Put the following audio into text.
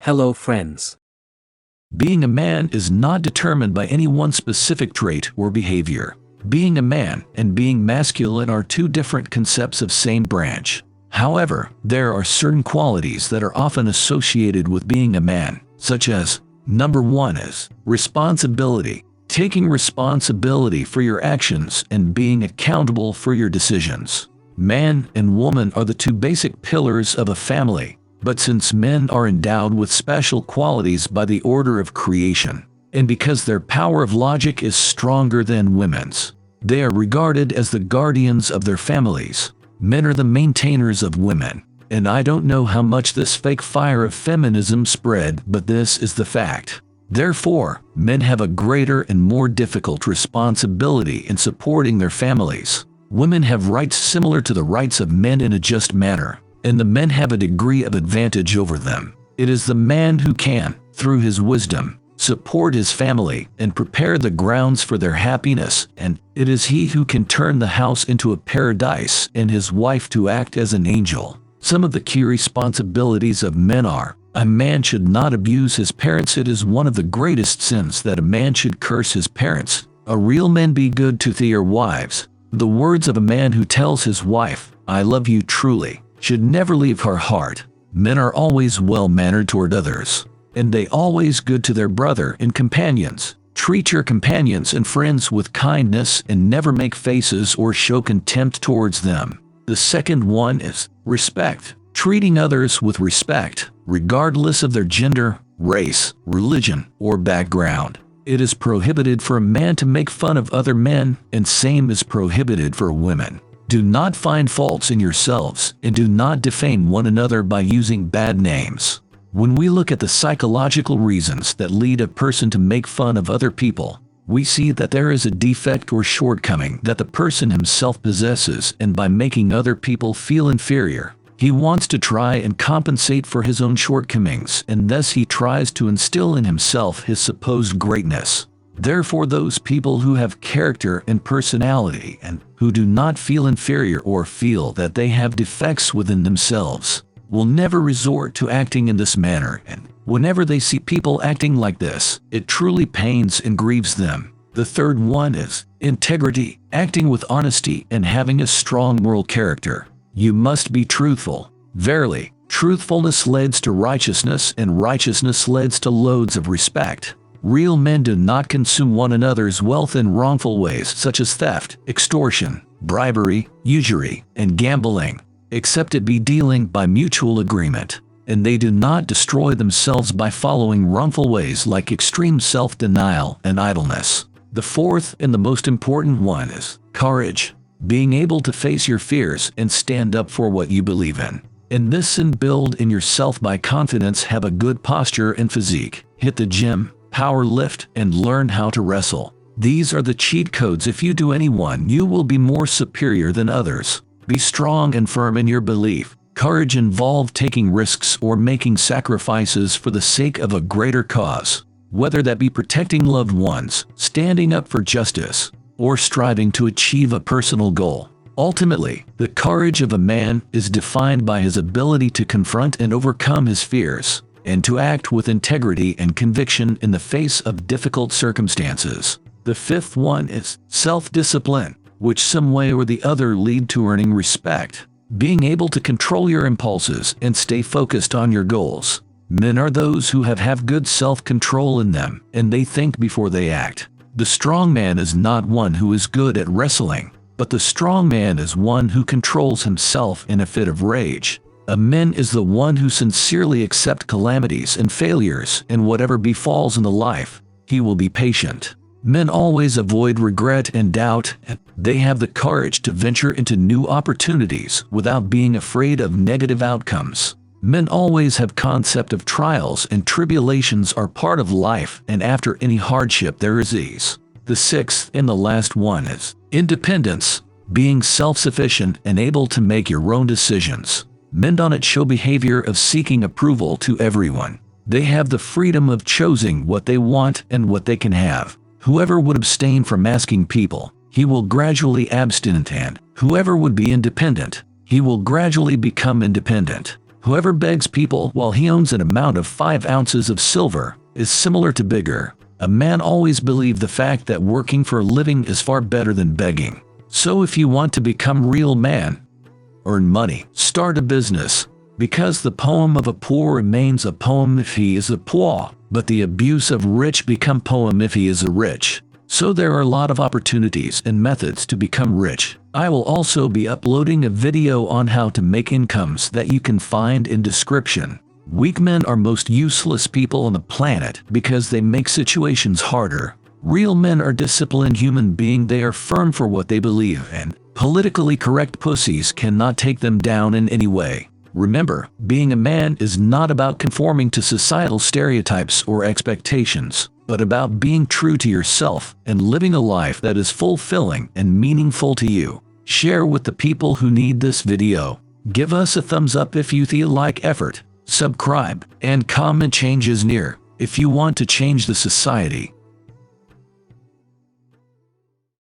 Hello friends. Being a man is not determined by any one specific trait or behavior. Being a man and being masculine are two different concepts of same branch. However, there are certain qualities that are often associated with being a man, such as, number 1 is responsibility, taking responsibility for your actions and being accountable for your decisions. Man and woman are the two basic pillars of a family. But since men are endowed with special qualities by the order of creation, and because their power of logic is stronger than women's, they are regarded as the guardians of their families. Men are the maintainers of women, and I don't know how much this fake fire of feminism spread, but this is the fact. Therefore, men have a greater and more difficult responsibility in supporting their families. Women have rights similar to the rights of men in a just manner, and the men have a degree of advantage over them. It is the man who can, through his wisdom, support his family and prepare the grounds for their happiness, and it is he who can turn the house into a paradise and his wife to act as an angel. Some of the key responsibilities of men are: a man should not abuse his parents. It is one of the greatest sins that a man should curse his parents. A real man be good to their wives. The words of a man who tells his wife, "I love you truly," should never leave her heart. Men are always well-mannered toward others, and they always good to their brother and companions. Treat your companions and friends with kindness and never make faces or show contempt towards them. The second one is respect, treating others with respect, regardless of their gender, race, religion, or background. It is prohibited for a man to make fun of other men, and same is prohibited for women. Do not find faults in yourselves, and do not defame one another by using bad names. When we look at the psychological reasons that lead a person to make fun of other people, we see that there is a defect or shortcoming that the person himself possesses, and by making other people feel inferior, he wants to try and compensate for his own shortcomings, and thus he tries to instill in himself his supposed greatness. Therefore, those people who have character and personality and who do not feel inferior or feel that they have defects within themselves will never resort to acting in this manner, and whenever they see people acting like this, it truly pains and grieves them. The third one is integrity, acting with honesty and having a strong moral character. You must be truthful. Verily, truthfulness leads to righteousness, and righteousness leads to loads of respect. Real men do not consume one another's wealth in wrongful ways such as theft, extortion, bribery, usury, and gambling, except it be dealing by mutual agreement, and they do not destroy themselves by following wrongful ways like extreme self-denial and idleness. The fourth and the most important one is courage, being able to face your fears and stand up for what you believe in. In this, and build in yourself by confidence, have a good posture and physique, hit the gym, power lift, and learn how to wrestle. These are the cheat codes. If you do any one, you will be more superior than others. Be strong and firm in your belief. Courage involves taking risks or making sacrifices for the sake of a greater cause, whether that be protecting loved ones, standing up for justice, or striving to achieve a personal goal. Ultimately, the courage of a man is defined by his ability to confront and overcome his fears, and to act with integrity and conviction in the face of difficult circumstances. The fifth one is self-discipline, which some way or the other lead to earning respect, being able to control your impulses and stay focused on your goals. Men are those who have good self-control in them, and they think before they act. The strong man is not one who is good at wrestling, but the strong man is one who controls himself in a fit of rage. A man is the one who sincerely accepts calamities and failures, and whatever befalls in the life, he will be patient. Men always avoid regret and doubt, and they have the courage to venture into new opportunities without being afraid of negative outcomes. Men always have concept of trials and tribulations are part of life, and after any hardship there is ease. The sixth and the last one is independence, being self-sufficient and able to make your own decisions. Men do not show behavior of seeking approval to everyone. They have the freedom of choosing what they want and what they can have. Whoever would abstain from asking people, he will gradually abstinent, and whoever would be independent, he will gradually become independent. Whoever begs people while he owns an amount of 5 ounces of silver is similar to bigger. A man always believed the fact that working for a living is far better than begging. So if you want to become real man, earn money, start a business. Because the poem of a poor remains a poem if he is a poor, but the abuse of rich become poem if he is a rich. So there are a lot of opportunities and methods to become rich. I will also be uploading a video on how to make incomes that you can find in description. Weak men are most useless people on the planet because they make situations harder. Real men are disciplined human beings. They are firm for what they believe, and politically correct pussies cannot take them down in any way. Remember, being a man is not about conforming to societal stereotypes or expectations, but about being true to yourself and living a life that is fulfilling and meaningful to you. Share with the people who need this video. Give us a thumbs up if you feel like effort. Subscribe and comment changes near if you want to change the society.